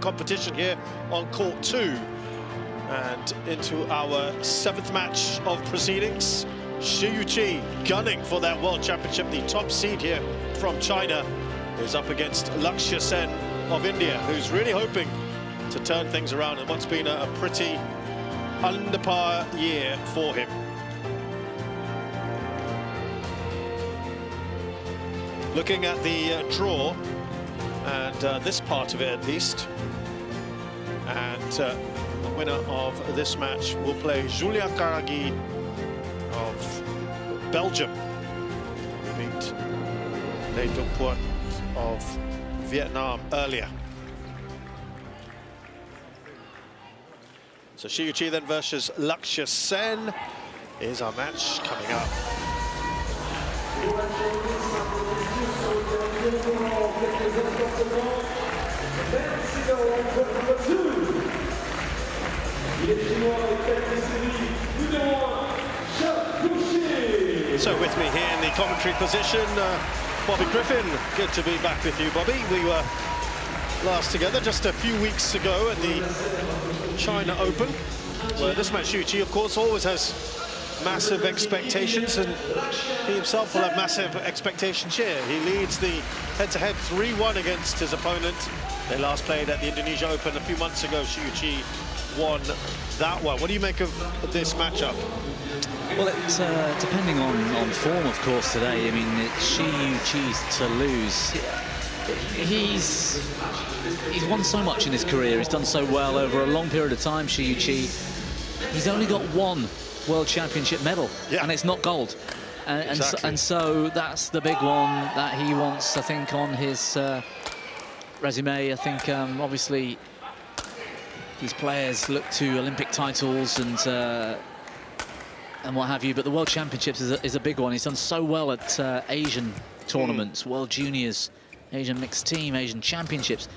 competition here on court 2. And into our 7th match of proceedings. Shi Yu Qi gunning for that World Championship. The top seed here from China is up against Lakshya Sen of India, who's really hoping to turn things around in what's been a pretty under par year for him. Looking at the draw, and this part of it at least, and the winner of this match will play Julia Karagi of Belgium, beat Lê Duc of Vietnam earlier. So Shi Yu Qi then versus Lakshya Sen is our match coming up. So with me here in the commentary position, Bobby Griffin. Good to be back with you, Bobby. We were last together just a few weeks ago at the China Open, where this match, Shi Yu Qi, of course, always has massive expectations, and he himself will have massive expectations here. He leads the head-to-head 3-1 against his opponent. They last played at the Indonesia Open a few months ago. Shi Yu Qi won that one. What do you make of this matchup? Well, it's depending on form, of course, today. I mean, it's Shi Yu Qi's to lose. He's won so much in his career. He's done so well over a long period of time, Shi Yu Qi. He's only got one World Championship medal, and it's not gold. And so that's the big one that he wants, I think, on his resume. I think, obviously, these players look to Olympic titles and what have you, but the World Championships is a big one. He's done so well at Asian tournaments, World Juniors, Asian Mixed Team, Asian Championships.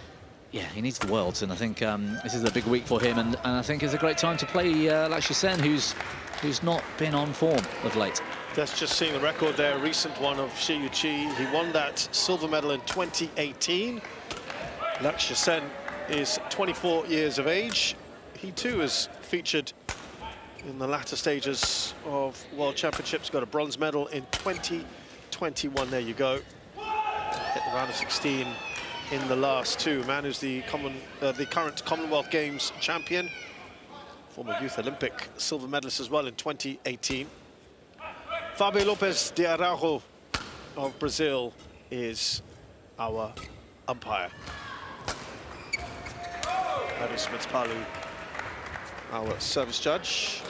Yeah, he needs the Worlds, and I think this is a big week for him, and I think it's a great time to play Lakshya Sen, who's not been on form of late. That's just seeing the record there, a recent one of Shi Yu Qi. He won that silver medal in 2018. Lakshya Sen is 24 years of age. He too is featured in the latter stages of World Championships. Got a bronze medal in 2021. There you go. Hit the round of 16 in the last two. Man who's the current Commonwealth Games champion, former Youth Olympic silver medalist as well in 2018. Fabio Lopes de Araujo of Brazil is our umpire. Harry Smits-Palu, our service judge.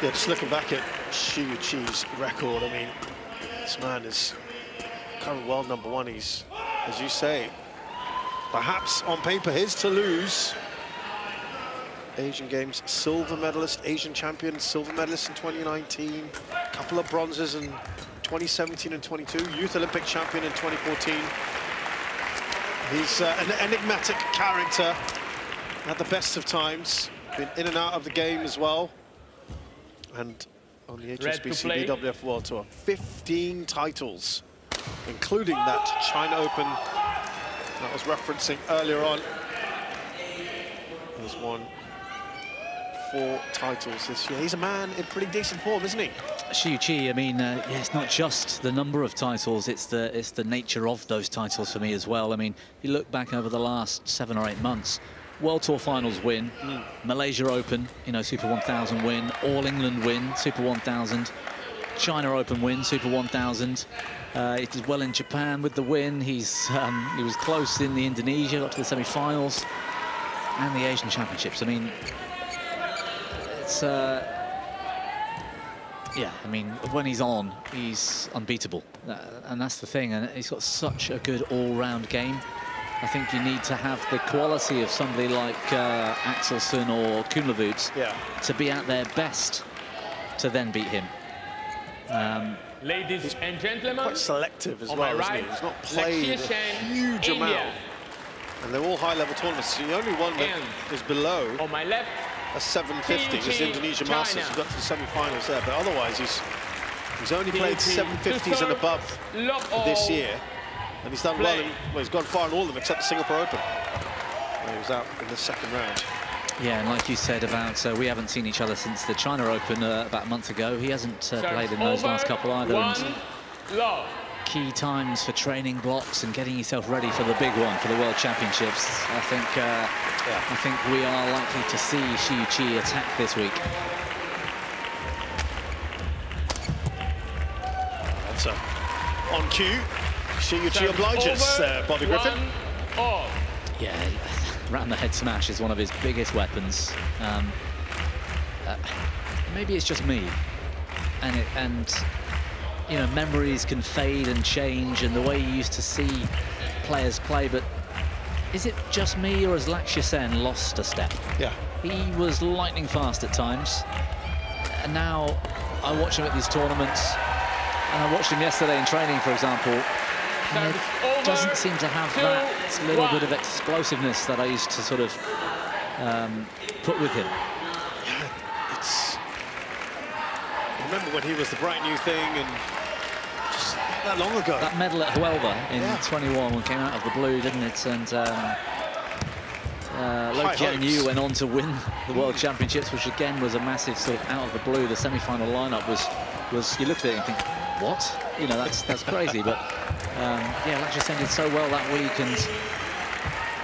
Yeah, just looking back at Shi Yu Qi's record, I mean, this man is current world #1. He's, as you say, perhaps on paper his to lose. Asian Games silver medalist, Asian champion, silver medalist in 2019, a couple of bronzes in 2017 and 22, Youth Olympic champion in 2014. He's an enigmatic character at the best of times, been in and out of the game as well. And on the HSBC BWF World Tour, 15 titles, including that China Open that I was referencing earlier on. He's won 4 titles this year. He's a man in pretty decent form, isn't he? Shi Yu Qi, I mean, yeah, it's not just the number of titles, it's the nature of those titles for me as well. I mean, you look back over the last 7 or 8 months, World Tour Finals win, Malaysia Open, you know, Super 1000 win, All England win, Super 1000, China Open win, Super 1000. He did well in Japan with the win. He was close in the Indonesia, got to the semi-finals, and the Asian Championships. I mean, it's yeah, I mean, when he's on, he's unbeatable, and that's the thing. And he's got such a good all-round game. I think you need to have the quality of somebody like Axelsen or Kumlevoods to be at their best to then beat him. Ladies and gentlemen, quite selective as well, isn't he? He's not played a huge amount. And they're all high-level tournaments. So the only one that is below on my left, a 750. It was Indonesia Masters. He got to the semi-finals there, but otherwise he's only played 750s and above this year, and he's done well. He's gone far in all of them except the Singapore Open, where he was out in the second round. Yeah, and like you said about we haven't seen each other since the China Open about a month ago. He hasn't played in those last couple either. And key times for training blocks and getting yourself ready for the big one, for the World Championships. I think we are likely to see Shi Yu Qi attack this week. That's on cue. Shi Yu Qi obliges Bobby Griffin. Yeah, round the head smash is one of his biggest weapons. Maybe it's just me, and you know, memories can fade and change, and the way you used to see players play. But is it just me, or has Lakshya Sen lost a step? Yeah, he was lightning fast at times, and now I watch him at these tournaments, and I watched him yesterday in training, for example. And it doesn't seem to have that little bit of explosiveness that I used to sort of put with him. Yeah, it's... I remember when he was the bright new thing, and just not that long ago. That medal at Huelva in 21 came out of the blue, didn't it? And Lakshya Sen went on to win the World Championships, which again was a massive sort of out of the blue. The semi-final lineup was you look at it and think, what? You know, that's crazy. But yeah, Lakshya Sen did so well that week, and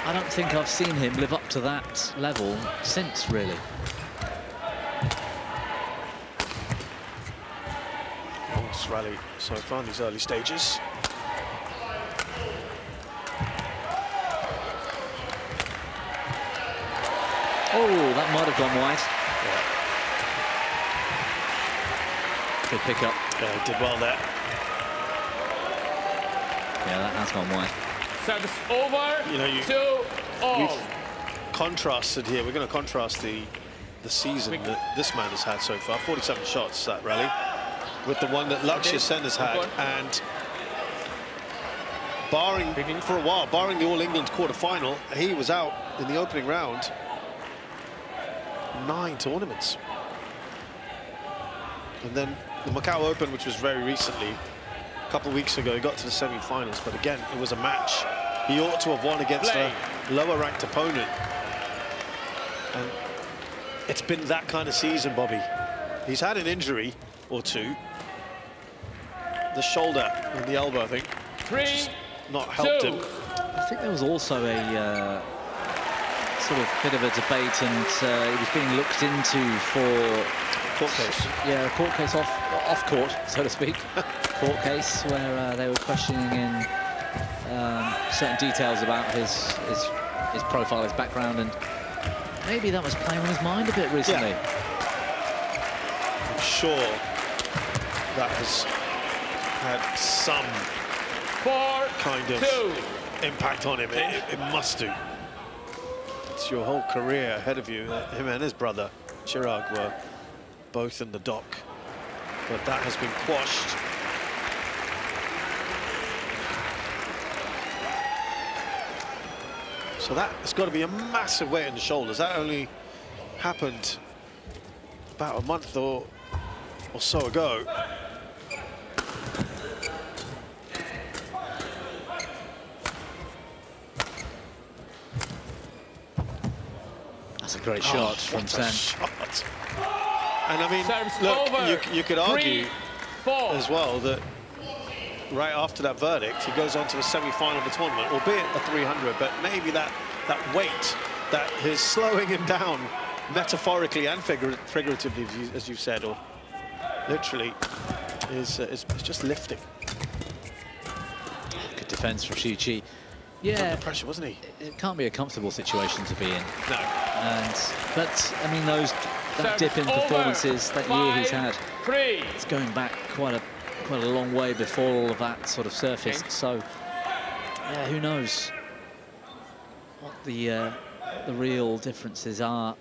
I don't think I've seen him live up to that level since, really. Nice rally so far in these early stages. Oh, that might have gone wide. Yeah. Good pick up. Yeah, he did well there. Yeah, that has gone wide. Service over. You know, we've contrasted here. We're going to contrast the season that this man has had so far. 47 shots, that rally, with the one that Lakshya Sen has had. And barring, for a while, barring the All England quarter-final, he was out in the opening round 9 tournaments. And then the Macau Open, which was very recently, a couple of weeks ago, he got to the semi-finals, but again, it was a match he ought to have won against a lower-ranked opponent. And it's been that kind of season, Bobby. He's had an injury or two. The shoulder and the elbow, I think, which has not helped him. I think there was also a sort of bit of a debate, and it was being looked into for court case. Yeah, a court case off court, so to speak. Court case where they were questioning in certain details about his profile, his background, and maybe that was playing on his mind a bit recently. Yeah. I'm sure that has had some kind of impact on him. It must do. It's your whole career ahead of you. Him and his brother Chirag were both in the dock, but that has been quashed. So that's got to be a massive weight on the shoulders. That only happened about a month or so ago. That's a great shot from Sen. Shot. And I mean, look, you could argue as well that right after that verdict, he goes on to a semi-final of the tournament, albeit a 300, but maybe that weight that is slowing him down metaphorically and figuratively, as you've said, or literally, is just lifting. Good defense from Shi Yu Qi. Yeah, under pressure, wasn't he? It can't be a comfortable situation to be in. No. But I mean, that dip in performances that year he's had, it's going back quite a long way before all of that sort of surfaced. So, yeah, who knows what the real differences are.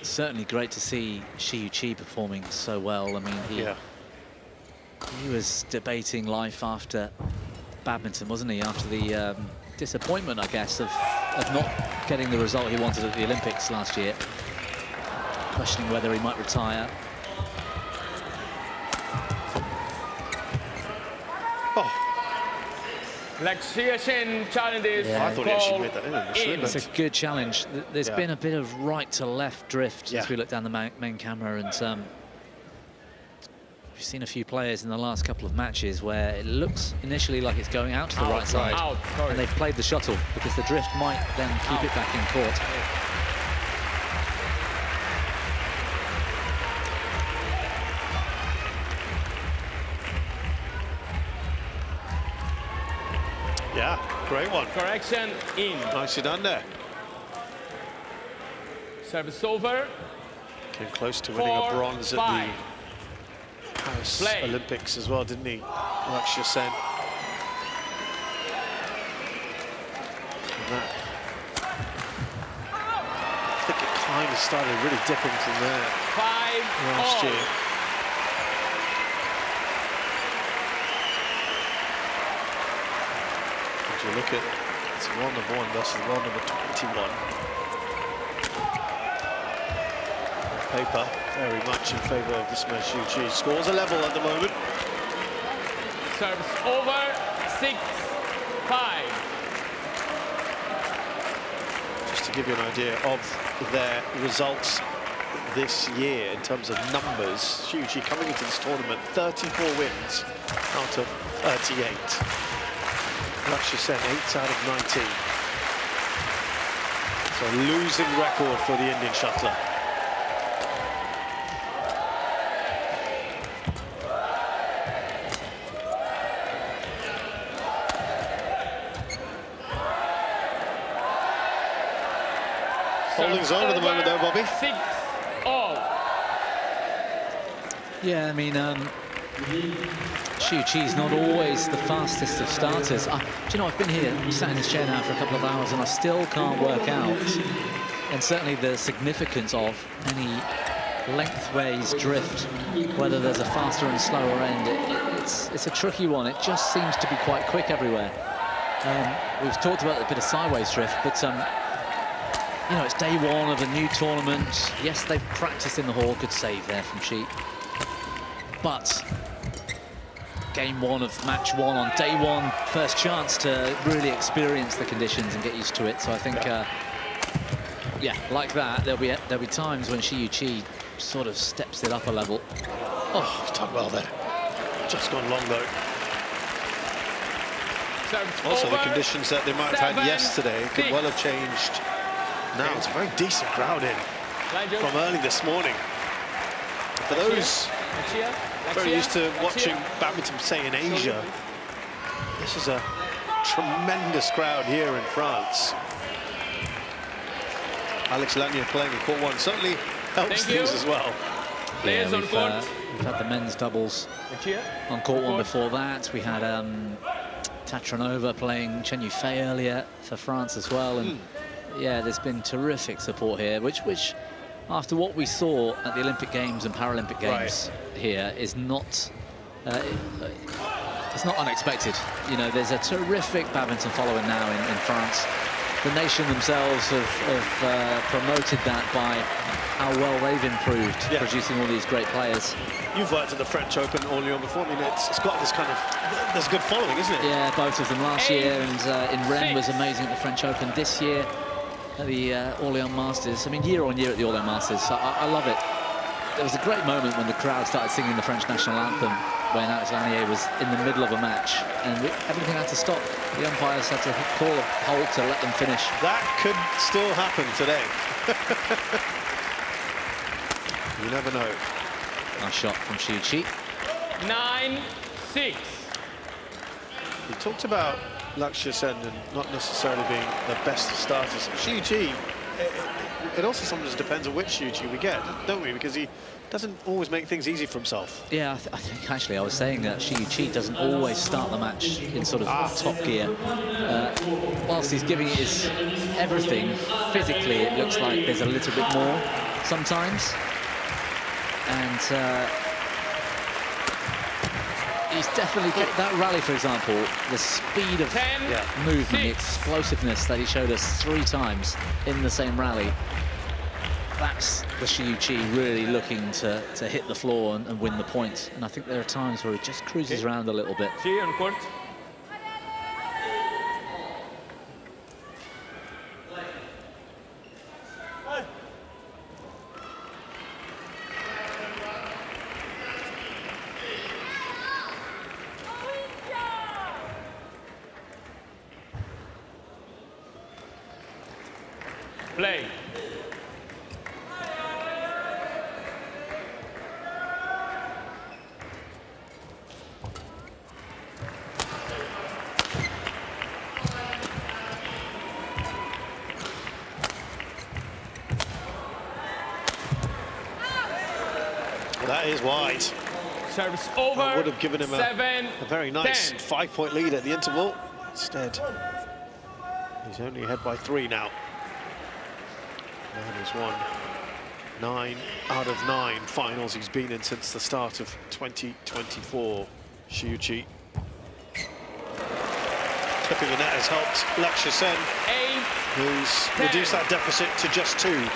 Certainly great to see Shi Yu Qi performing so well. I mean, he was debating life after badminton, wasn't he? After the disappointment, I guess, of of not getting the result he wanted at the Olympics last year. Questioning whether he might retire. Oh. Lakshya Sen challenges. Yeah. I thought he actually made that in initially. It's a good challenge. There's been a bit of right to left drift as we look down the main camera, and we've seen a few players in the last couple of matches where it looks initially like it's going out to the right side, and they've played the shuttle because the drift might then keep it back in court. Yeah, great one. Correction in. Nicely done there. Service over. Came close to winning a bronze at the Paris Olympics as well, didn't he? Lakshya Sen. And that, I think it kind of started really dipping from there last year. You look at it's world number 1 versus world number 21. On paper, very much in favour of this man, Shi Yu Qi. Scores a level at the moment. Serves over, 6-5. Just to give you an idea of their results this year in terms of numbers, Shi Yu Qi coming into this tournament, 34 wins out of 38. Lakshya Sen, 8 out of 19. So a losing record for the Indian shuttler. Holding his own at the moment though, Bobby. 6-all. Yeah, I mean, Shi Yu Qi is not always the fastest of starters. Do you know, I've been here, sat in this chair now for a couple of hours, and I still can't work out, and certainly the significance of any lengthways drift, whether there's a faster and slower end. It's a tricky one. It just seems to be quite quick everywhere. We've talked about a bit of sideways drift, but you know, it's day one of a new tournament. Yes, they've practiced in the hall. Good save there from Shi. But game one of match one on day one, first chance to really experience the conditions and get used to it. So I think, yeah, like that, there'll be times when Shi Yu Qi sort of steps it up a level. Oh, it's done well there. Just gone long though. Also, the conditions that they might have had yesterday could well have changed. Now it's a very decent crowd in from early this morning. For those very used to watching badminton, say in Asia, this is a tremendous crowd here in France. Alex Lanier playing in court one certainly helps things as well. Yeah, we've had the men's doubles on court one before that. We had Tatranova playing Chen Yufei earlier for France as well, and yeah, there's been terrific support here, which after what we saw at the Olympic Games and Paralympic Games here is not it's not unexpected. You know, there's a terrific badminton following now in France. The nation themselves have promoted that by how well they've improved, producing all these great players. You've worked at the French Open all year before. I mean, it's got this kind of, there's good following, isn't it? Yeah, both of them last year, and in Rennes was amazing at the French Open. This year at the Orléans Masters. I mean, year on year at the Orléans Masters. So I love it. There was a great moment when the crowd started singing the French national anthem when Alex Lanier was in the middle of a match, and everything had to stop. The umpires had to call a halt to let them finish. That could still happen today. You never know. Nice shot from Shi Yu Qi. 9-6. You talked about Lakshya Sen and not necessarily being the best of starters. Shi Yu Qi, it also sometimes depends on which Shi Yu Qi we get, don't we? Because he doesn't always make things easy for himself. Yeah, I think actually I was saying that Shi Yu Qi doesn't always start the match in sort of top gear. Whilst he's giving it his everything, physically it looks like there's a little bit more sometimes. And he's definitely got that rally, for example, the speed of 10, movement, the 6. explosiveness that he showed us 3 times in the same rally. That's the Shi Yu Qi really looking to hit the floor and win the point. And I think there are times where he just cruises around a little bit. Shi on court. Play. That is wide. Service over. I would have given him a very nice 10. 5-point lead at the interval. Instead, he's only ahead by 3 now. And he's won 9 out of 9 finals he's been in since the start of 2024. Shi Yu Qi. Clipping the net has helped Lakshya Sen, 8, who's 10. reduced that deficit to just 2.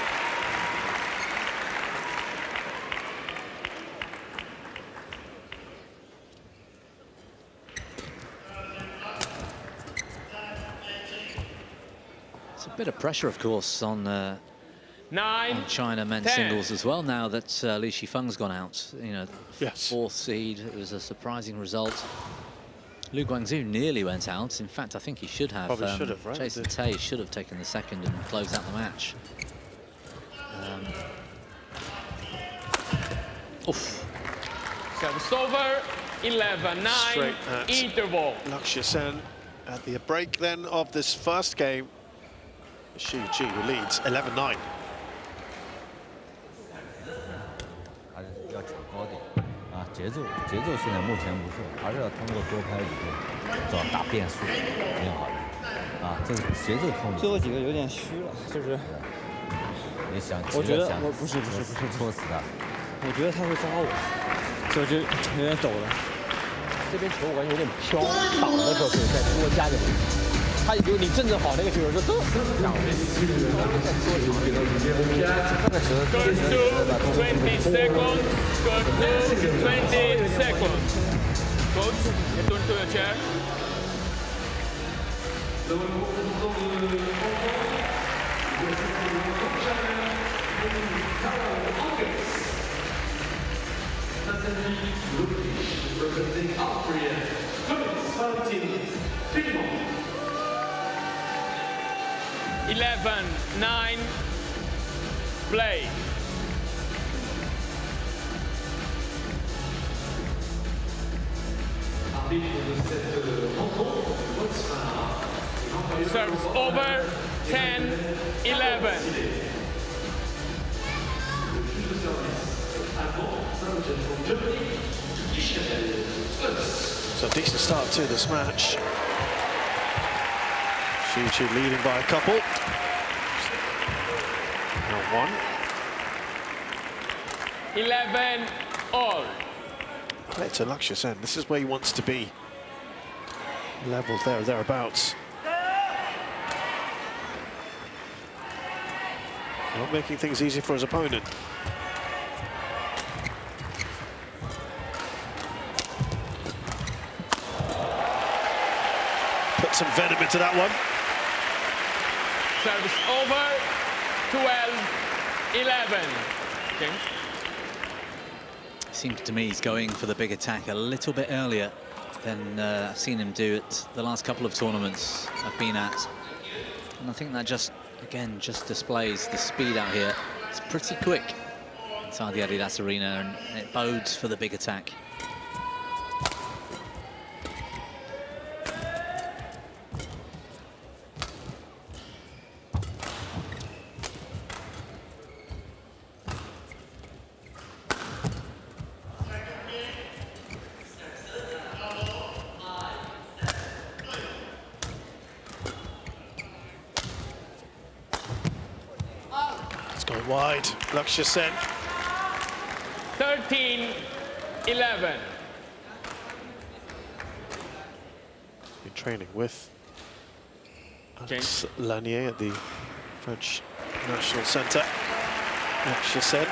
It's a bit of pressure, of course, on 9, China men's 10. singles as well, now that Li Shifeng's gone out. You know, Yes. 4th seed. It was a surprising result. Lu Guangzhou nearly went out. In fact, I think he should have. Probably should have, right? Jason Tay should have taken the 2nd and closed out the match. Oof. Service over. 11-9. Straight at Interval. Lakshya Sen at the break then of this first game. Shi Yu Qi who leads 11-9. 还是要抢高点啊，节奏现在目前不错，还是要通过多拍几个找大变速，挺好的啊。这个节奏控制。最后几个有点虚了，就是你想，我觉得想我不是戳死他。我觉得他会抓我，所以就有点抖了。这边球我感觉有点飘，挡的时候可以再多加点。他也就你正正好那个球就都挡了。 Go to 20 seconds. Go to 20 seconds. Coach, return to your chair. Representing Austria, 11-9. Play. Service over. 10-11. So decent start to this match. Shi Yu Qi leading by a couple. Now 1. 11 all. Credit to Lakshya Sen. This is where he wants to be. Levels there or thereabouts. Not making things easy for his opponent. Put some venom into that one. Service over. 12-11. Okay. Seems to me he's going for the big attack a little bit earlier than I've seen him do at the last couple of tournaments I've been at. And I think that just, again, just displays the speed out here. It's pretty quick inside the Adidas arena, and it bodes for the big attack. Going wide, Lakshya Sen. 13-11. training with Alex Lanier at the French National Centre. Lakshya Sen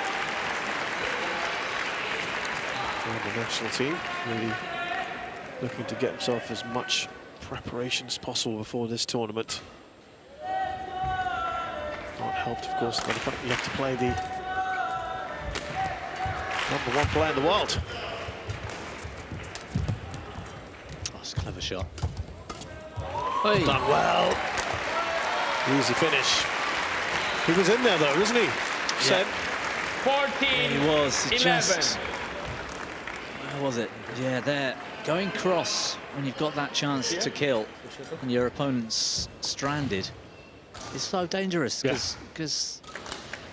for the national team, really looking to get himself as much preparation as possible before this tournament. Not helped, of course, by the fact you have to play the #1 player in the world. That's a clever shot. Done well. Easy finish. He was in there though, wasn't he? Sen. 14, He was. 11. Just, where was it? Yeah, there. Going cross when you've got that chance to kill and your opponent's stranded is so dangerous because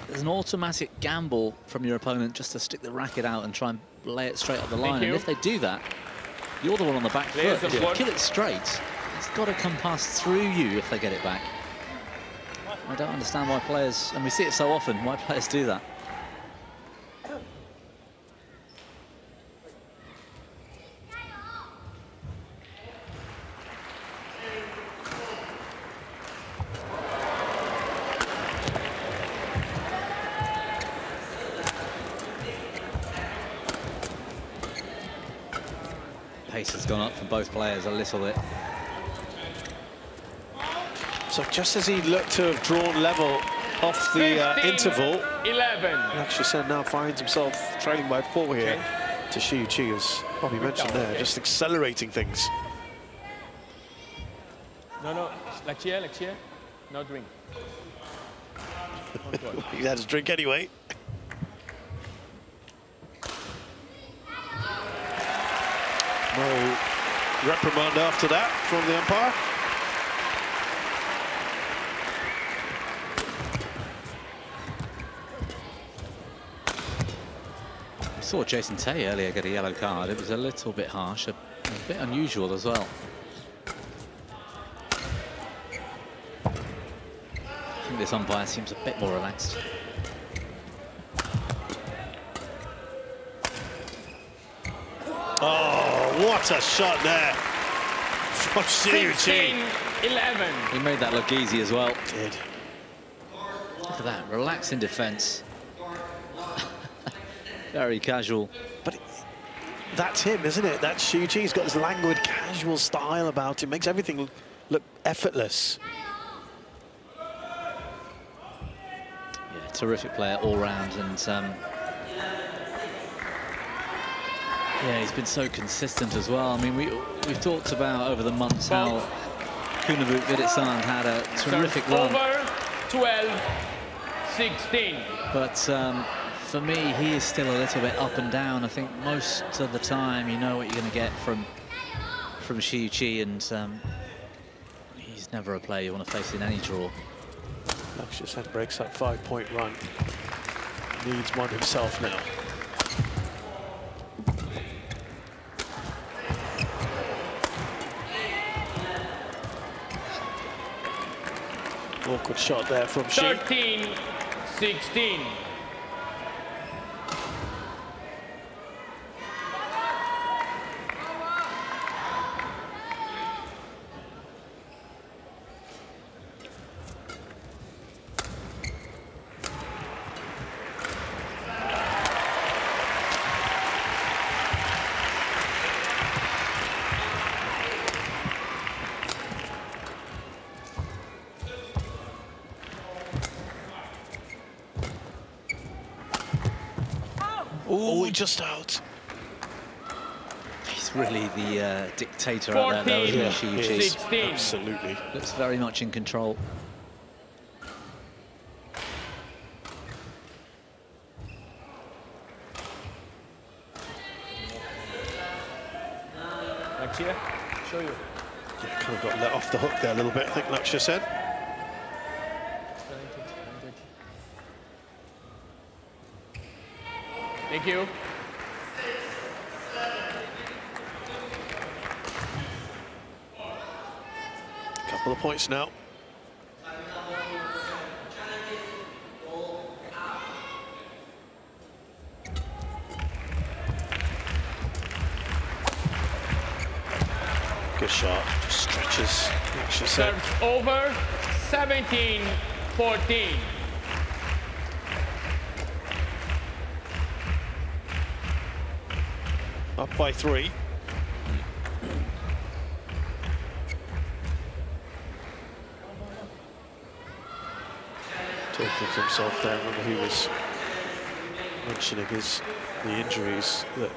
there's an automatic gamble from your opponent just to stick the racket out and try and lay it straight up the line. And if they do that, you're the one on the back foot. If you kill it straight, it's got to come past through you if they get it back. I don't understand why players, and we see it so often, why players do that. Pace has gone up for both players a little bit. So just as he looked to have drawn level off the 15, interval, 11. Lakshya Sen now finds himself trailing by 4 here to Shi Yu Qi, as Bobby mentioned there, just accelerating things. No, Lakshya, no drink. He had his drink anyway. No reprimand after that from the umpire. We saw Jason Tay earlier get a yellow card. It was a little bit harsh, a bit unusual as well. I think this umpire seems a bit more relaxed. Oh, what a shot there from Shi Yu Qi. 11. He made that look easy as well. Did. Look at that, relaxing defense. Very casual. But that's him, isn't it? That's Shi Yu Qi. He's got this languid, casual style about him. Makes everything look effortless. Yeah, terrific player all round, and yeah, he's been so consistent as well. I mean, we've talked about over the months how Kunavut Viditsan had a terrific run. Over 12, 16. But for me, he is still a little bit up and down. I think most of the time you know what you're going to get from Shi Yu Qi, and he's never a player you want to face in any draw. Lakshya Sen breaks that 5-point run. Needs one himself now. Awkward shot there from Shi. 13, 16. Oh, just out. He's really the dictator out there, though, isn't he, Shi Yu Qi? 16. Absolutely. Looks very much in control. Lakshya, show you. Yeah, kind of got let off the hook there a little bit, I think Lakshya Sen. Thank you. Couple of points now. Good shot. Stretches. Lakshya Sen. Serves over, 17-14. Up by 3. Talking to himself there. Remember, he was mentioning the injuries that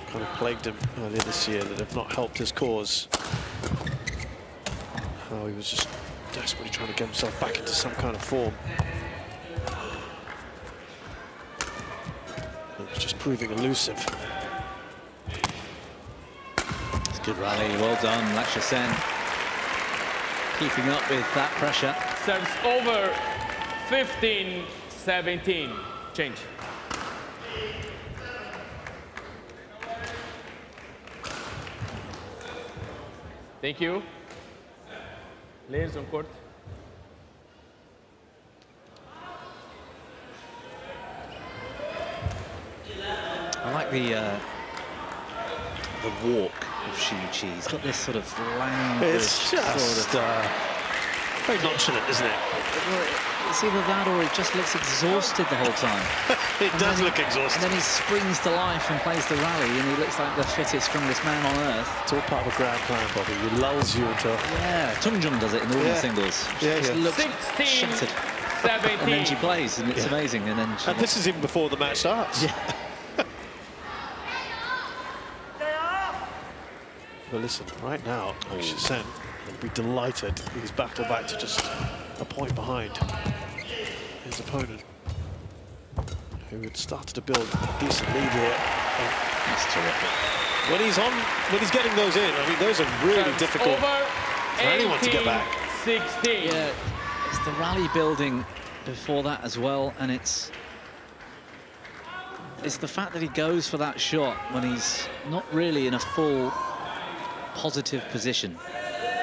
kind of plagued him earlier this year that have not helped his cause. How he was just desperately trying to get himself back into some kind of form. It was just proving elusive. It's a good rally, well done, Lakshya Sen. Keeping up with that pressure. Serves over, 15-17. Change. Thank you. Players on court. I like the walk of Shi Yu Qi. He's got this sort of languid, It's just very nonchalant, isn't it? It's either that or he just looks exhausted the whole time. It does look And exhausting. then he springs to life and plays the rally, and he looks like the fittest, strongest man on earth. It's all part of a grand plan, Bobby. He lulls you into... Yeah, Tungjung does it in the women's singles. She just looks 16, shattered. 17. And then she plays, and it's amazing. And then she... And this is even before the match starts. Yeah. But listen, right now, Lakshya Sen would be delighted. He's battled back to just a point behind his opponent, who had started to build a decent lead here. That's terrific. When he's getting those in, I mean, those are really Serves difficult over, for anyone to get back. 16. Yeah, it's the rally building before that as well, and it's the fact that he goes for that shot when he's not really in a full positive position.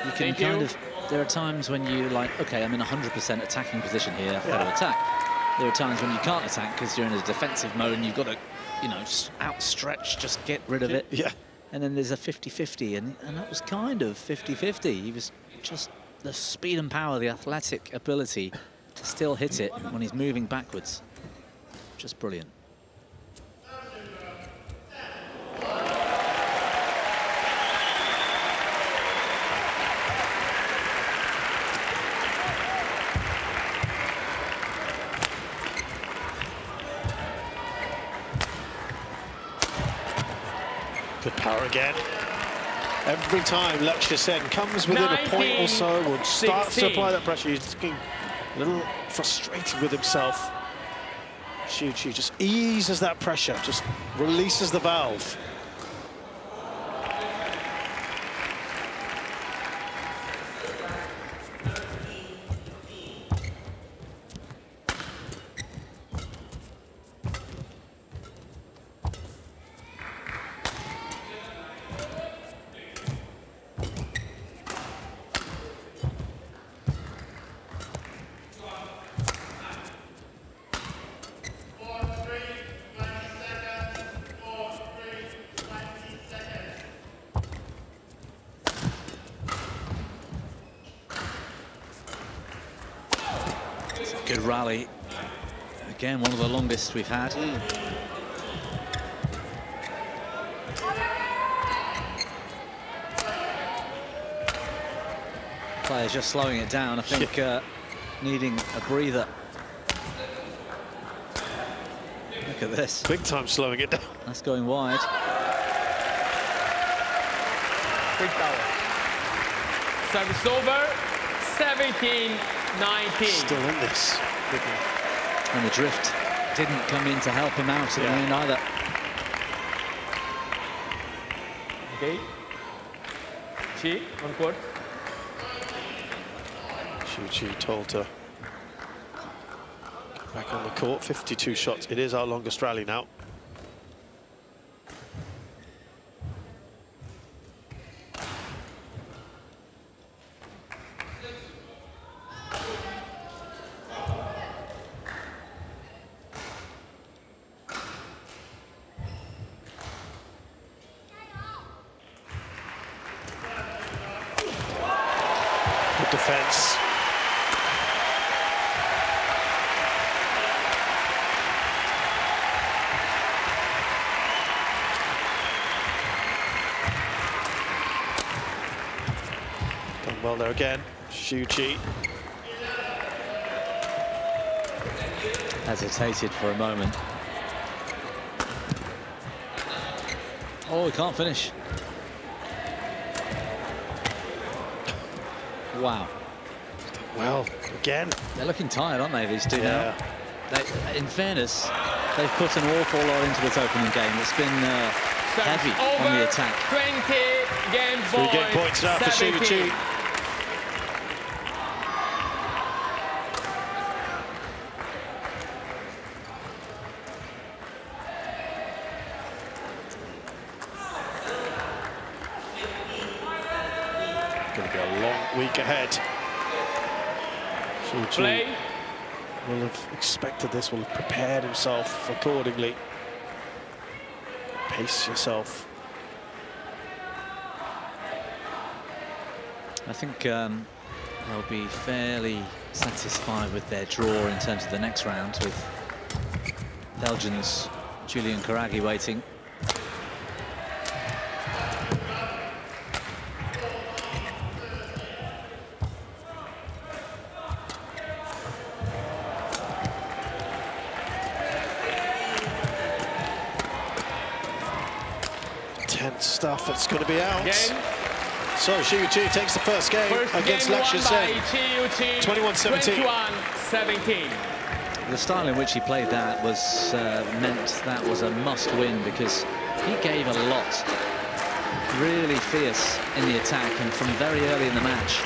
You can there are times when you're like, okay, I'm in 100% attacking position here, I've got to attack. There are times when you can't attack because you're in a defensive mode and you've got to, you know, outstretch, just get rid of it. Yeah. And then there's a 50-50, and that was kind of 50-50. He was just the speed and power, the athletic ability to still hit it when he's moving backwards. Just brilliant. Good power again. Every time Lakshya Sen comes within a point or so, or starts to apply that pressure, he's just getting a little frustrated with himself. Shi Yu Qi just eases that pressure, just releases the valve. Good rally. Again, one of the longest we've had. Players just slowing it down, I think, needing a breather. Look at this. Big time slowing it down. That's going wide. Quick power. Service over, 17-19. Still in this. And the drift didn't come in to help him out at the end either. Okay. Qi on court. Shi Yu Qi told to get back on the court. 52 shots. It is our longest rally now. defense. Done well there again, Shi Yu Qi. Hesitated for a moment. Oh, he can't finish. Wow. Well, again. They're looking tired, aren't they, these two Yeah. now? In fairness, they've put an awful lot into this opening game. It's been heavy on the attack. 20 game points. 3 game points now for Shi Yu Qi. Going to be a long week ahead. Shi Yu Qi Play. will have expected this, will have prepared himself accordingly. Pace yourself. I think they'll be fairly satisfied with their draw in terms of the next round, with Belgians Julian Karagi waiting. Tense stuff, it's going to be out. Game. So Shi Yu Qi takes the first game against game Lakshya won by Sen. Shi Yu Qi, 21-17. 21-17. The style in which he played that was meant that was a must-win, because he gave a lot, really fierce in the attack, and from very early in the match.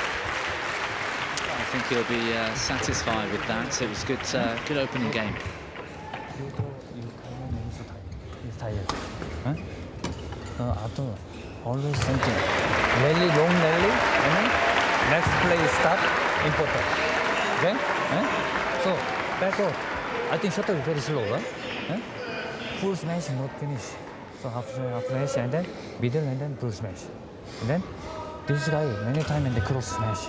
I think he'll be satisfied with that. It was good, good opening game. After always thinking rally, long rally, and then next play start important. Okay? So back off. I think shuttle is very slow, right? Full smash not finish. So half smash and then middle and then full smash. And then this guy many times and the cross smash.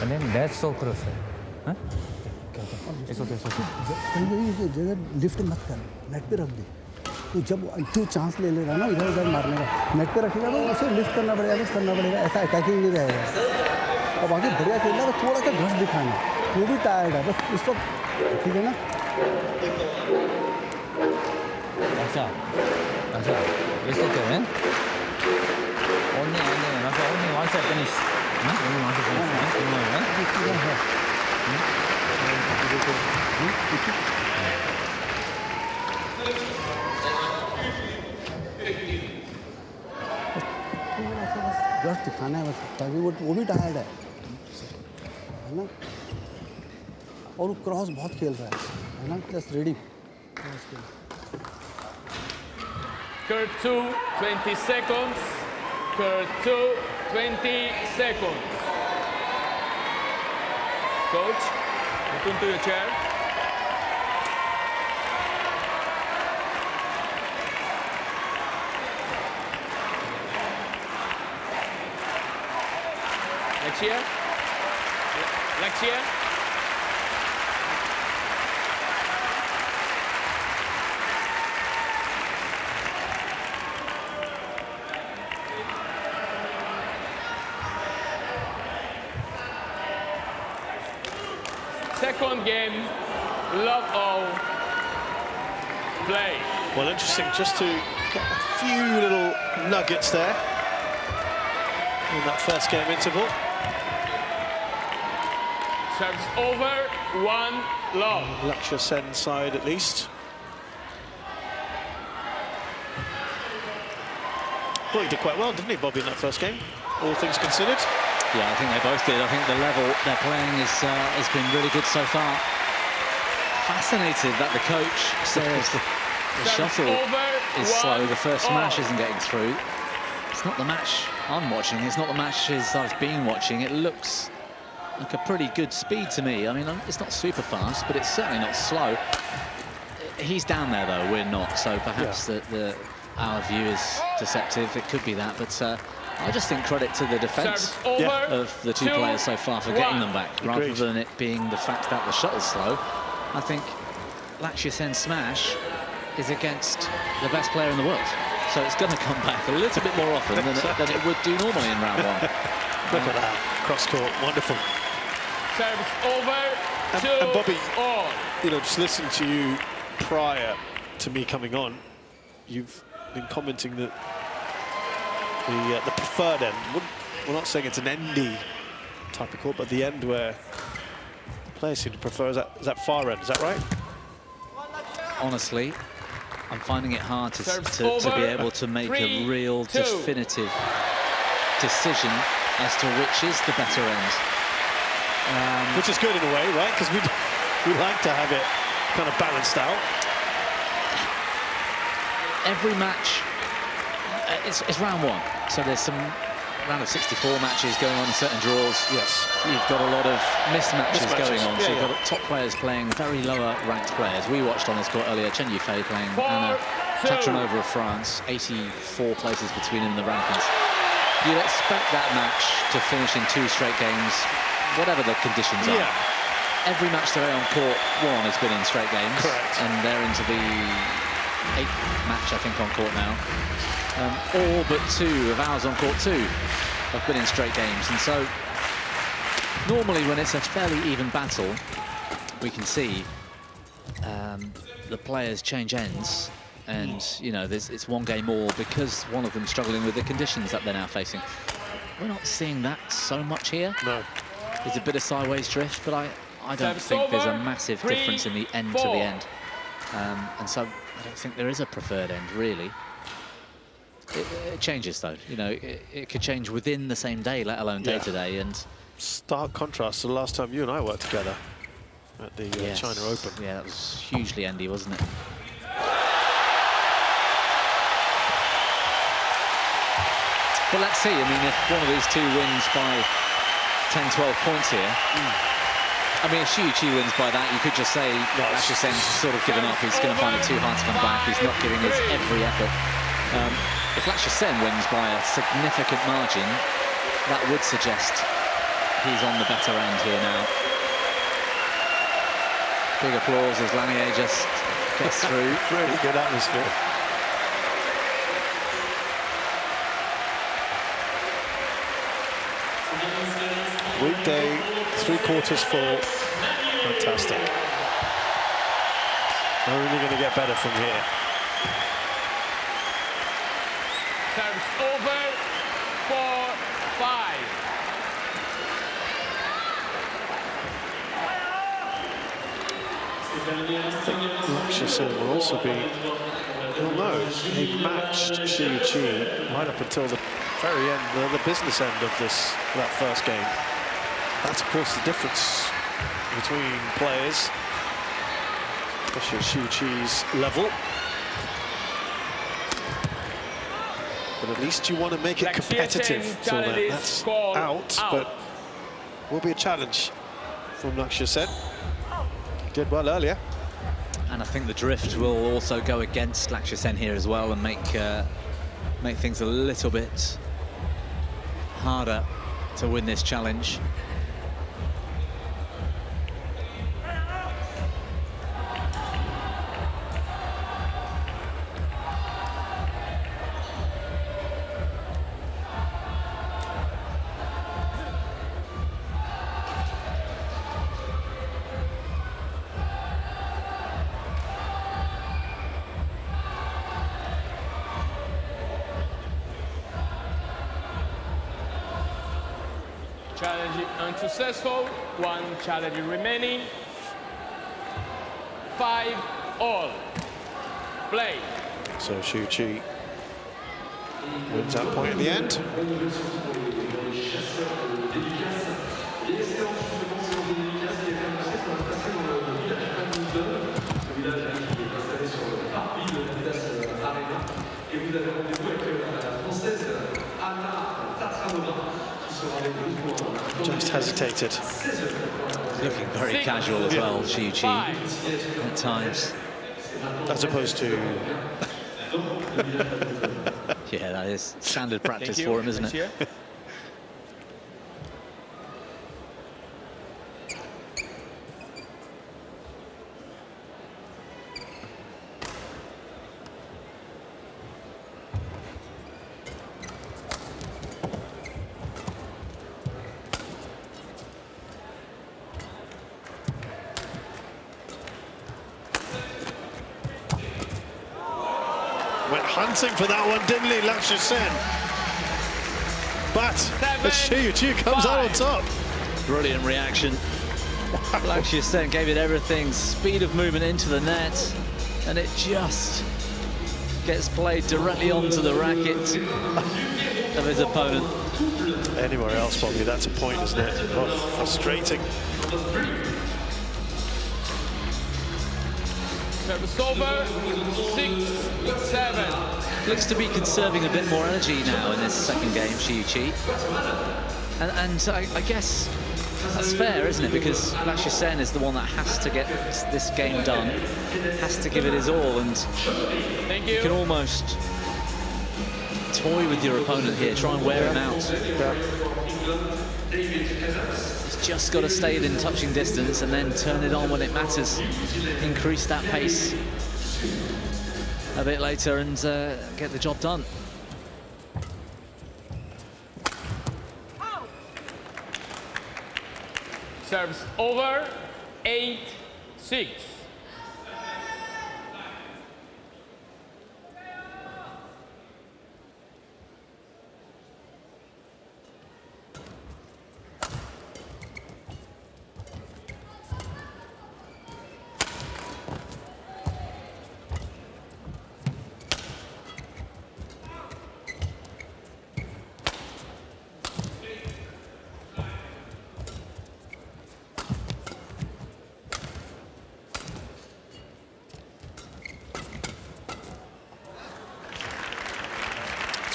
And then that's so close. Huh? Okay. It's okay, it's okay. जगह lift मत कर, net पे रख दे। तो जब जो chance ले लेगा ना इधर उधर मारने का, नेट पे रखेगा तो उसे लिफ्ट करना पड़ेगा, ऐसा अटैकिंग नहीं रहेगा। और बाकी बढ़िया खेलना तो थोड़ा सा घस दिखाना, वो भी टायर्ड है, बस इस वक्त ठीक है ना? अच्छा, it's okay, man. Only one set finish. Only one set finish. Just दिखाना है बस, ताकि वो भी टायर्ड है ना? और वो क्रॉस बहुत खेल रहा है ना? Just ready. Curve 2, 20 seconds. Curve 2, 20 seconds. Coach, return to your chair. Lakshya? Lakshya? Second game, love all play. Well, interesting just to get a few little nuggets there in that first game interval. Serves over, 1 love. Lakshya Sen side at least. Thought he did quite well, didn't he, Bobby, in that first game, all things considered? Yeah, I think they both did. I think the level they're playing has been really good so far. Fascinated that the coach says the shuttle is slow, the first smash isn't getting through. It's not the match I'm watching, it's not the matches I've been watching. It looks like a pretty good speed to me. I mean, it's not super fast, but it's certainly not slow. He's down there though, we're not, so perhaps our view is deceptive. It could be that, but I just think credit to the defence of the two players so far for getting them back, rather than it being the fact that the shuttle's slow. I think Lakshya Sen's smash is against the best player in the world. So it's going to come back a little bit more often than it would do normally in round one. Look at that, cross-court, wonderful. Service over, and Bobby, you know, just listening to you prior to me coming on, you've been commenting that the preferred end, we're not saying it's an endy type of court, but the end where the players seem to prefer is that far end, is that right? Honestly, I'm finding it hard to be able to make a real definitive decision as to which is the better end. Which is good in a way, right? Because we like to have it kind of balanced out. Every match, it's round one, so there's some round of 64 matches going on in certain draws. Yes. You've got a lot of mismatches going on, so you've got top players playing very lower ranked players. We watched on this court earlier Chen Yufei playing Anna Tatranova of France, 84 places between them in the rankings. You'd expect that match to finish in 2 straight games, whatever the conditions are. Every match today on court one has been in straight games. Correct. And they're into the 8th match, I think, on court now. All but 2 of ours on court 2 have been in straight games. And so normally when it's a fairly even battle, we can see the players change ends. And, you know, it's one game more because one of them struggling with the conditions that they're now facing. We're not seeing that so much here. No. There's a bit of sideways drift, but I don't think there's a massive difference in the end to the end. And so I don't think there is a preferred end, really. It changes, though. You know, it could change within the same day, let alone day to day. And stark contrast to the last time you and I worked together at the China Open. Yeah, that was hugely endy, wasn't it? But let's see. I mean, if one of these two wins by 10, 12 points here, I mean, if Shi Yu Qi wins by that, you could just say Lakshya Sen's sort of given up. He's going to find it too hard to come back. He's not giving his every effort. If Lakshya Sen wins by a significant margin, that would suggest he's on the better end here now. Big applause as Lanier just gets through. Really good atmosphere. Weekday, 3/4 full. Fantastic. Only going to get better from here. Service over, 4-5. Lakshya Sen will also be, you'll know, he matched Shi Yu Qi right up until the very end, the business end of that first game. That's, of course, the difference between players, especially at Shi Yu Qi's level. But at least you want to make it competitive till then. That's out, but will be a challenge from Lakshya Sen. He did well earlier. And I think the drift will also go against Lakshya Sen here as well and make things a little bit harder to win this challenge. Challenge unsuccessful, 1 challenge remaining. 5-all. Play. So Shi Yu Qi wins that point at the end. Just hesitated. Looking very casual as well, Shi Yu Qi, at times. As opposed to Yeah, that is standard practice Thank you. for him, isn't it? Here. Went hunting for that one, didn't he, Lakshya Sen? But Shi Yu Qi comes out on top. Brilliant reaction. Lakshya Sen gave it everything. Speed of movement into the net, and it just gets played directly onto the racket of his opponent. Anywhere else, probably, that's a point, isn't it? Oh, frustrating. Service over, 6-7. Looks to be conserving a bit more energy now in this second game, Shi Yu Qi. And I guess that's fair, isn't it? Because Lakshya Sen is the one that has to get this game done, has to give it his all, and you can almost toy with your opponent here, try and wear him out. He's just got to stay in touching distance and then turn it on when it matters. Increase that pace a bit later and get the job done. Service over, 8-6.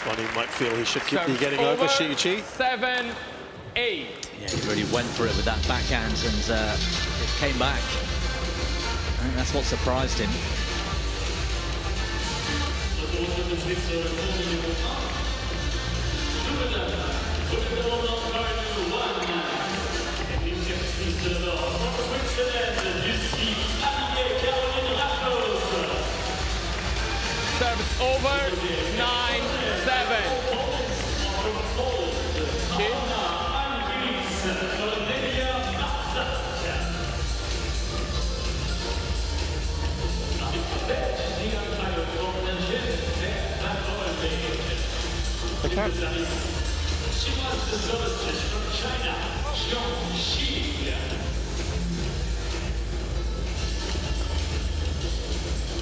One he might feel he should be getting over, Shi Yu Qi. 7-8. Yeah, he really went for it with that backhand, and it came back. I think that's what surprised him. Service over, 9-7.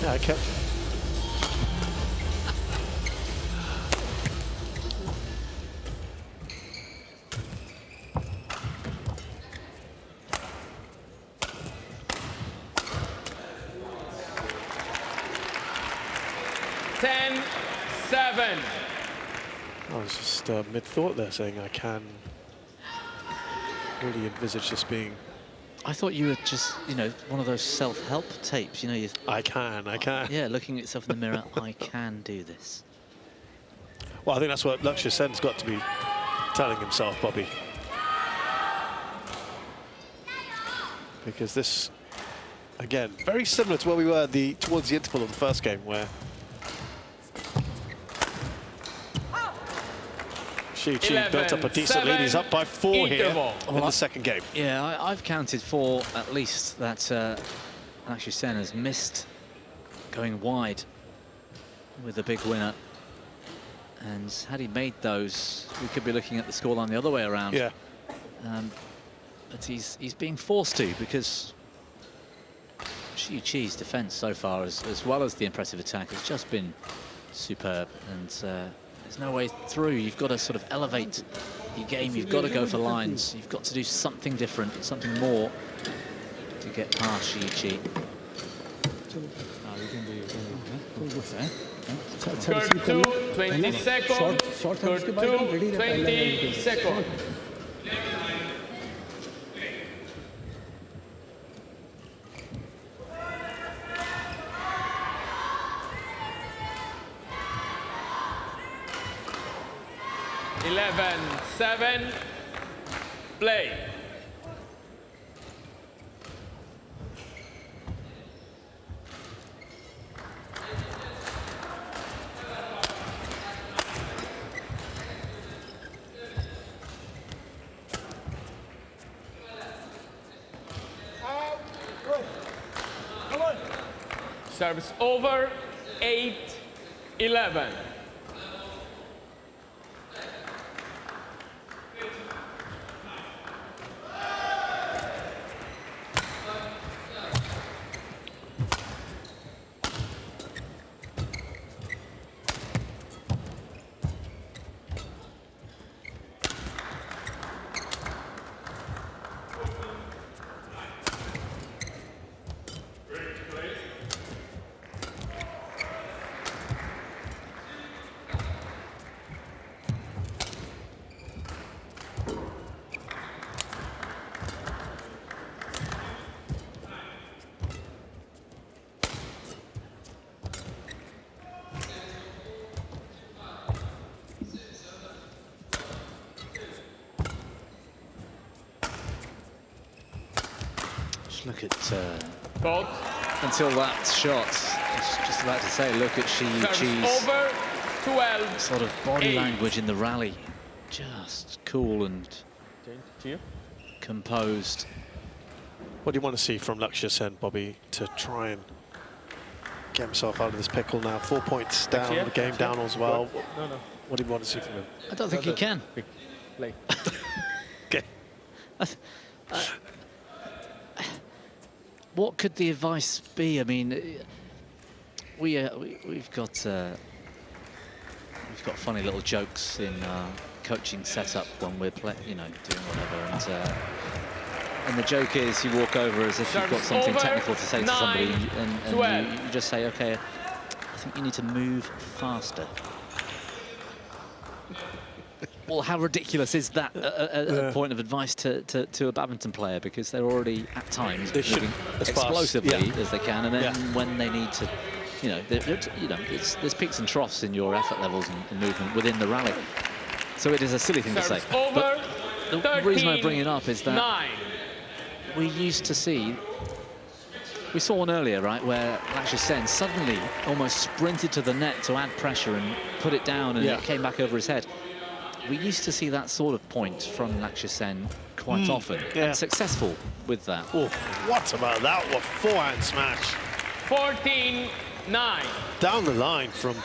Yeah, okay. I was just mid-thought there, saying I can really envisage this being... I thought you were just, you know, one of those self-help tapes, you know. I can. Yeah, looking at yourself in the mirror, I can do this. Well, I think that's what Lakshya Sen's got to be telling himself, Bobby. Because this, again, very similar to where we were towards the interval of the first game, where Shi Yu Qi built up a decent lead. He's up by 4 here in the second game. Yeah, I've counted 4 at least that Lakshya Sen has missed going wide with the big winner. And had he made those, we could be looking at the scoreline the other way around. Yeah. But he's being forced to, because Shi Yu Qi's defense so far, as well as the impressive attack, has just been superb. And there's no way through. You've got to sort of elevate your game. You've got to go for lines. You've got to do something different, something more to get past Shi Yu Qi. Court 2, 20 seconds. Court 2, 20 seconds. 11-7. Play. Service over, 8-11. Look at Both. until that shot. I was just about to say, look at Shi Yu Qi's over, 12. sort of body language in the rally. Just cool and composed. What do you want to see from Lakshya Sen, Bobby, to try and get himself out of this pickle now? 4 points down, the game down as well. No. What do you want to see from him? I don't think he can. Play. Okay. What could the advice be? I mean, we've got funny little jokes in our coaching setup when we're doing whatever, and the joke is you walk over as if you've got something technical to say to somebody, and you just say, okay, I think you need to move faster. Well, how ridiculous is that a point of advice to a badminton player? Because they're already, at times, moving explosively as they can, and then when they need to, there's peaks and troughs in your effort levels and movement within the rally. So it is a silly thing to say. But the reason I bring it up is that we used to see, we saw one earlier, right, where Lakshya Sen suddenly almost sprinted to the net to add pressure and put it down, and it came back over his head. We used to see that sort of point from Lakshya Sen quite often, and successful with that. Oh, what about that? What forehand smash? 14-9. Down the line from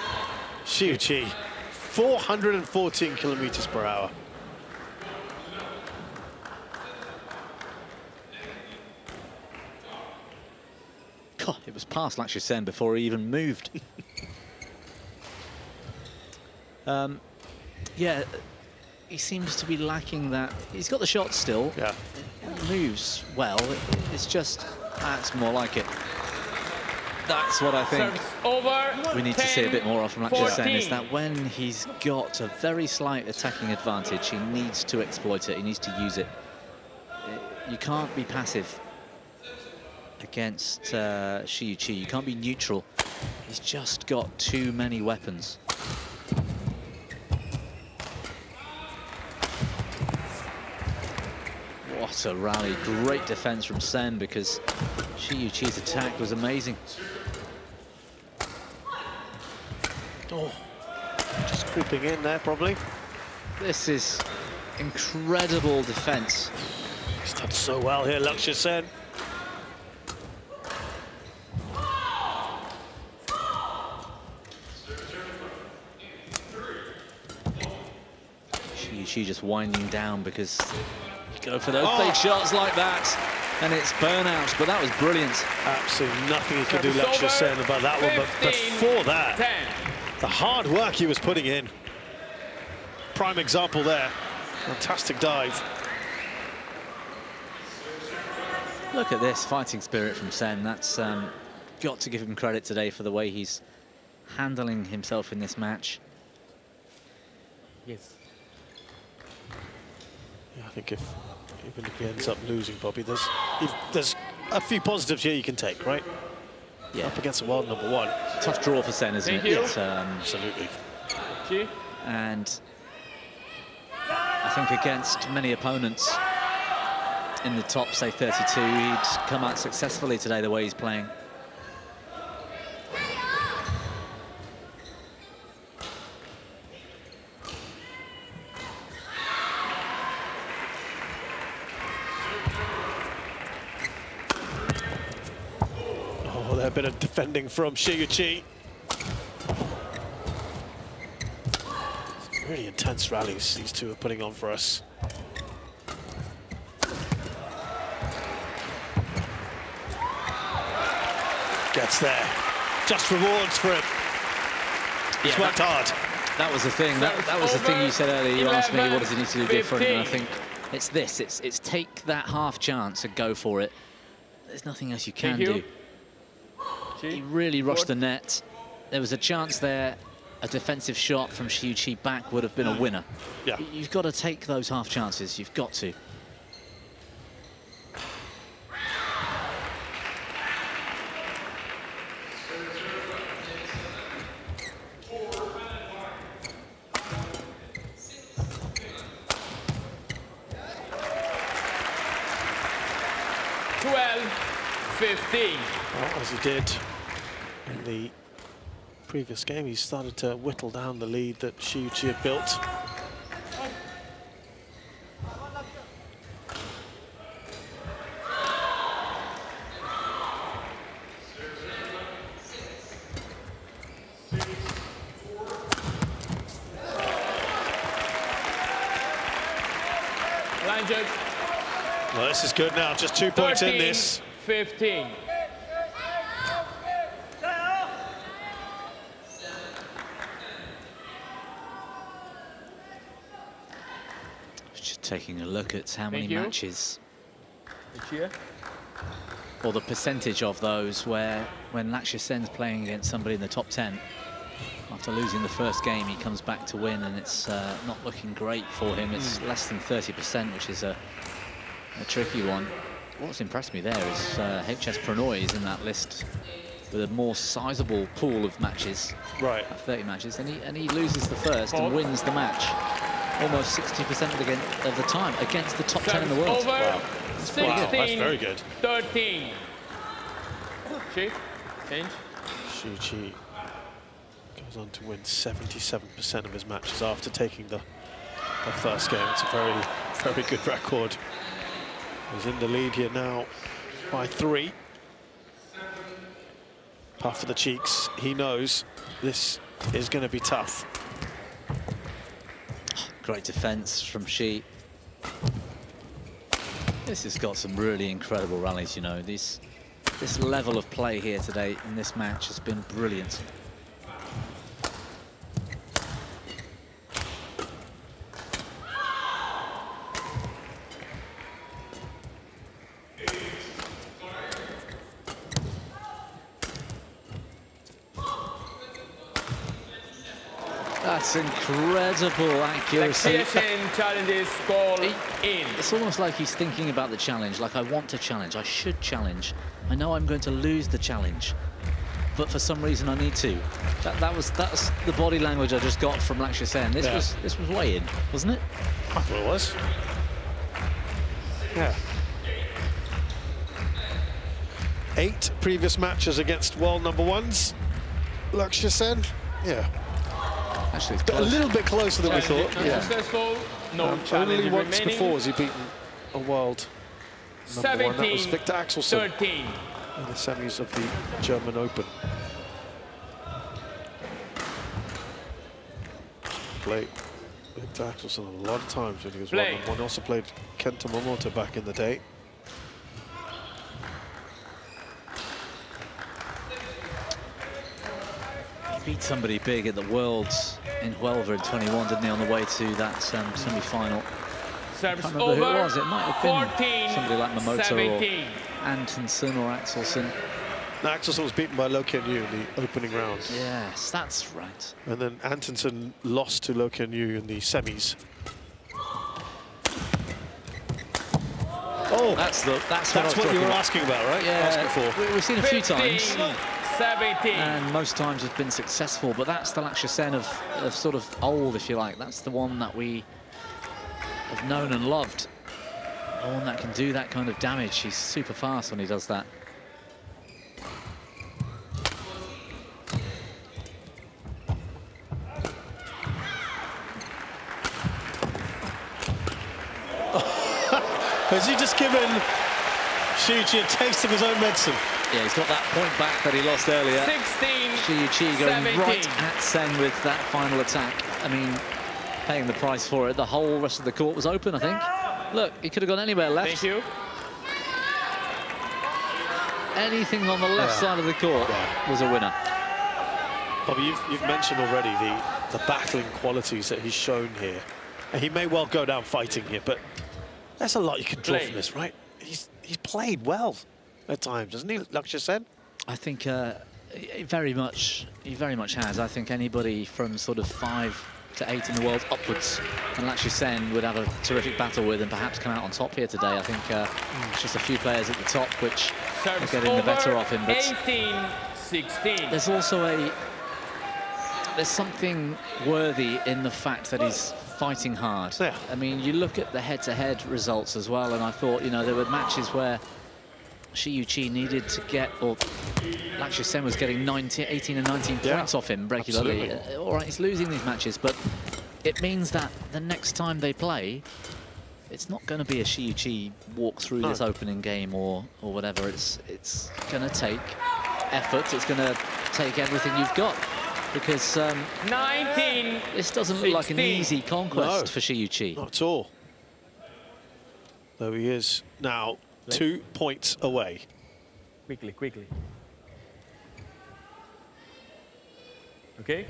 Shi Yu Qi, 414 kilometers per hour. God, it was past Lakshya Sen before he even moved. Yeah, he seems to be lacking that. He's got the shot still. Yeah. He moves well. It's just, that's more like it. That's what I think we need to see a bit more of from Lakshya Sen, is that when he's got a very slight attacking advantage, he needs to exploit it. He needs to use it. You can't be passive against Shi Yu Qi. You can't be neutral. He's just got too many weapons. What a rally. Great defense from Sen, because Shi Yu Qi's attack was amazing. Oh, just creeping in there, probably. This is incredible defense. He's done so well here, Lakshya Sen. Shi Yu Qi just winding down, because you go for those big shots like that, and it's burnout. But that was brilliant. Absolutely nothing he could do, Lakshya Sen, about that one. But before that, the hard work he was putting in. Prime example there. Fantastic dive. Look at this fighting spirit from Sen. That's got to give him credit today for the way he's handling himself in this match. Yes. Yeah, I think even if he ends up losing, Bobby, there's a few positives here you can take, right? Yeah. Up against the world #1. Tough draw for Sen, isn't it? Yes. Absolutely. And I think against many opponents in the top, say, 32, he'd come out successfully today the way he's playing. Oh, a bit of defending from Shi Yu Qi. Really intense rallies these two are putting on for us. Gets there. Just rewards for him. He's worked hard. That was the thing. That was the thing you said earlier. You asked me what does he need to do different, and I think it's this. It's take that half chance and go for it. There's nothing else you can do. He really rushed the net. There was a chance there. A defensive shot from Shi Yu Qi back would have been a winner. Yeah. You've got to take those half chances. You've got to. Well, as he did in the previous game, he started to whittle down the lead that Shi Yu Qi had built. Well, this is good now, just 2 points in this. 15. Just taking a look at how many matches, or the percentage of those where when Lakshya Sen's playing against somebody in the top 10, after losing the first game, he comes back to win, and it's not looking great for him. It's less than 30%, which is a tricky one. What's impressed me there is HS Pranoy is in that list with a more sizable pool of matches, right? 30 matches, and he loses the first and wins the match almost 60% of the time against the top 10 in the world. Wow. 16, wow, that's very good. 13. Shi, change. Shi Yu Qi goes on to win 77% of his matches after taking the first game. It's a very, very good record. He's in the lead here now by 3. Puff for the cheeks. He knows this is going to be tough. Great defense from Shi. This has got some really incredible rallies, you know. This level of play here today in this match has been brilliant. That's incredible accuracy. CHN challenges call in. It's almost like he's thinking about the challenge, like I want to challenge, I should challenge. I know I'm going to lose the challenge, but for some reason I need to. That's the body language I just got from Lakshya Sen. This was way in, wasn't it? I thought it was. Yeah. 8 previous matches against world #1s. Lakshya Sen. Yeah. Actually, it's a little bit closer than we thought. Successful. No only once remaining. before has he beaten a world #1. That was Victor Axelsen 13. in the semis of the German Open. Played Victor Axelsen a lot of times when he was #1. Also played Kenta Momota back in the day. Beat somebody big at the Worlds in Huelva in 21, didn't he, on the way to that semi-final? Service I can't remember over. who it was. It might have been 14, somebody like Momota 17. or Antonsen or Axelsen. Now, Axelsen was beaten by Lo Kian Yu in the opening round. Yes, that's right. And then Antonsen lost to Lo Kian Yu in the semis. Oh, that's what you were asking about, right? Yeah, we've seen a few times. 17. And most times have been successful, but that's the Lakshya Sen of sort of old, if you like. That's the one that we have known and loved. No one that can do that kind of damage. He's super fast when he does that. Has he just given Shi Yu Qi a taste of his own medicine? Yeah, he's got that point back that he lost earlier. 16, Shi Yu Qi going 17. right at Sen with that final attack. I mean, paying the price for it. The whole rest of the court was open, I think. Look, he could have gone anywhere left. Thank you. Anything on the left side of the court was a winner. Bobby, you've mentioned already the battling qualities that he's shown here. And he may well go down fighting here, but there's a lot you can draw from this, right? He's played well at times, doesn't he, Lakshya Sen? I think he very much has. I think anybody from sort of 5 to 8 in the world upwards, and Lakshya Sen would have a terrific battle with and perhaps come out on top here today. I think it's just a few players at the top which are getting the better of him. But 18-16. there's also there's something worthy in the fact that he's fighting hard. Yeah. I mean, you look at the head-to-head results as well, and I thought, you know, there were matches where Shi Yu Qi needed to get, or Lakshya Sen was getting 18 and 19 points off him regularly. All right, he's losing these matches, but it means that the next time they play, it's not going to be a Shi Yu Qi walk through this opening game or whatever. It's going to take effort. It's going to take everything you've got. Because 19. This doesn't look like an easy conquest for Shi Yu Qi. Not at all. There he is now, 2 points away. Quickly. Okay.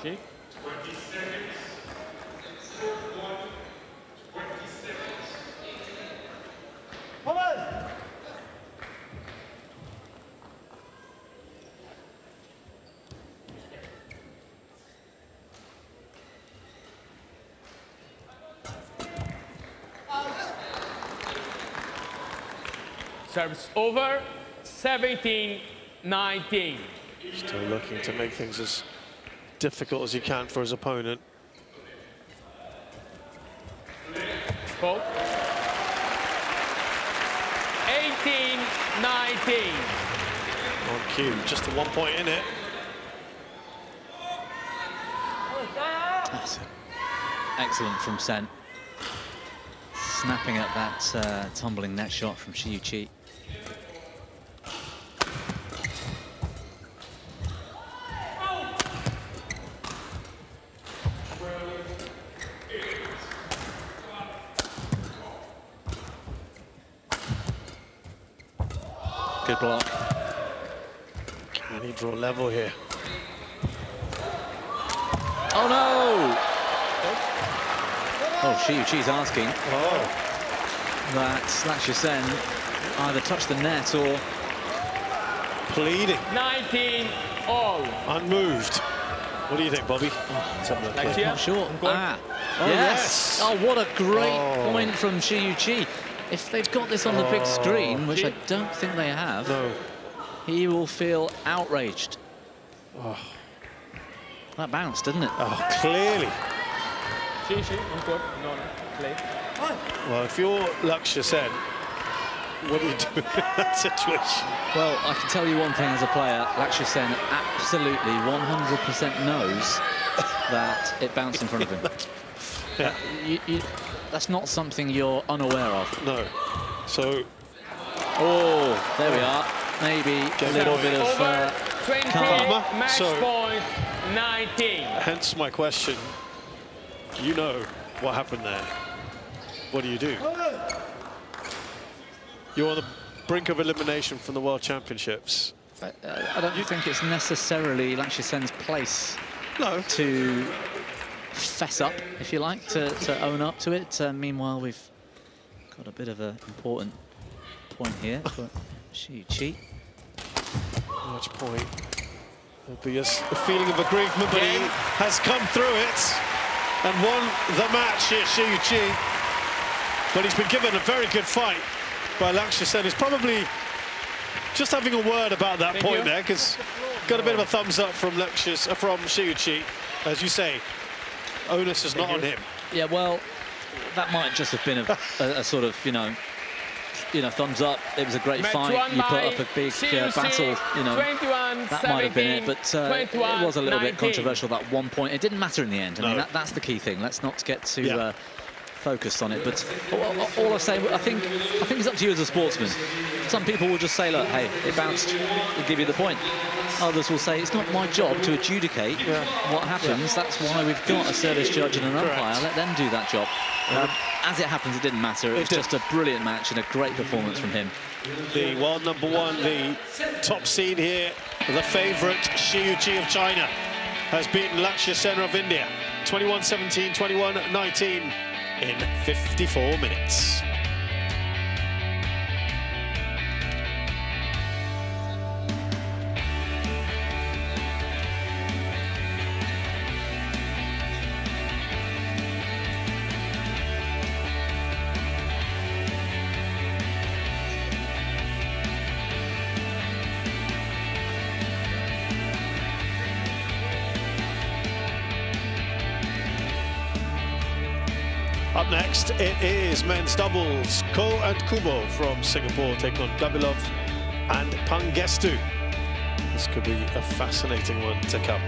See? 20 seconds. 20 seconds. Come on! Service over, 17-19. Still looking to make things as difficult as he can for his opponent. Go. 18-19. On cue, just the 1 point in it. That's excellent from Sen. Snapping at that tumbling net shot from Shi Yu Qi. Good block. Can he draw level here? Oh no! Oh, Shi Yu Qi's asking that Lakshya Sen either touch the net or pleading. 19 all. Unmoved. What do you think, Bobby? Let's have a look here. not sure. Oh, Yes. Oh, what a great point from Shi Yu Qi. If they've got this on the big screen, which I don't think they have, he will feel outraged. That bounced, didn't it? Oh, clearly. Shi, on court. No, play. Well, if you're Lakshya Sen, what do you do in that situation? Well, I can tell you one thing as a player, Lakshya Sen absolutely 100% knows that it bounced in front of him. That's not something you're unaware of. No. So, there we are. Maybe a little bit of 20, karma. match point 19. Hence my question. You know what happened there. What do you do? You're on the brink of elimination from the World Championships. I don't think it's necessarily Lakshya Sen's place to fess up, if you like, to own up to it. Meanwhile, we've got a bit of an important point here for Shi Yu Qi. Match point. There'll be a feeling of aggrievement, but he has come through it and won the match here, Shi Yu Qi. But he's been given a very good fight by Lakshya Sen. He's probably just having a word about that point there, because got a bit of a thumbs up from Shi Yu Qi. As you say, onus is not on him. Yeah, well, that might just have been a sort of, you know, thumbs up. It was a great fight. You put up a big battle, you know. That might have been it, but it was a little bit controversial at one point. It didn't matter in the end. I mean, that's the key thing. Let's not get too focused on it. But all I'm saying, I think it's up to you as a sportsman. Some people will just say, look, hey, it bounced, we'll give you the point. Others will say, it's not my job to adjudicate what happens. That's why we've got a service judge and an umpire. Let them do that job. As it happens, it didn't matter. It was just a brilliant match and a great performance from him. The world #1, the top seed here, the favourite, Shi Yu Qi of China, has beaten Lakshya Sen of India. 21-17, 21-19 in 54 minutes. Up next, it is men's doubles. Ko and Kubo from Singapore take on Gabilov and Pangestu. This could be a fascinating one to come.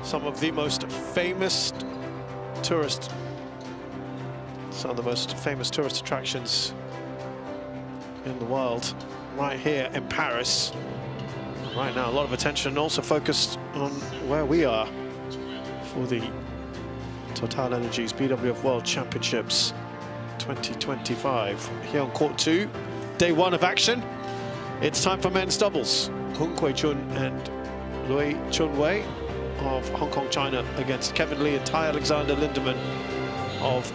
Some of the most famous tourist attractions in the world right here in Paris. Right now, a lot of attention also focused on where we are for the TotalEnergies BWF World Championships 2025. Here on Court 2, day 1 of action. It's time for men's doubles. Hung Kwei-chun and Lui Chun-wei of Hong Kong, China against Kevin Lee and Tai Alexander Lindemann of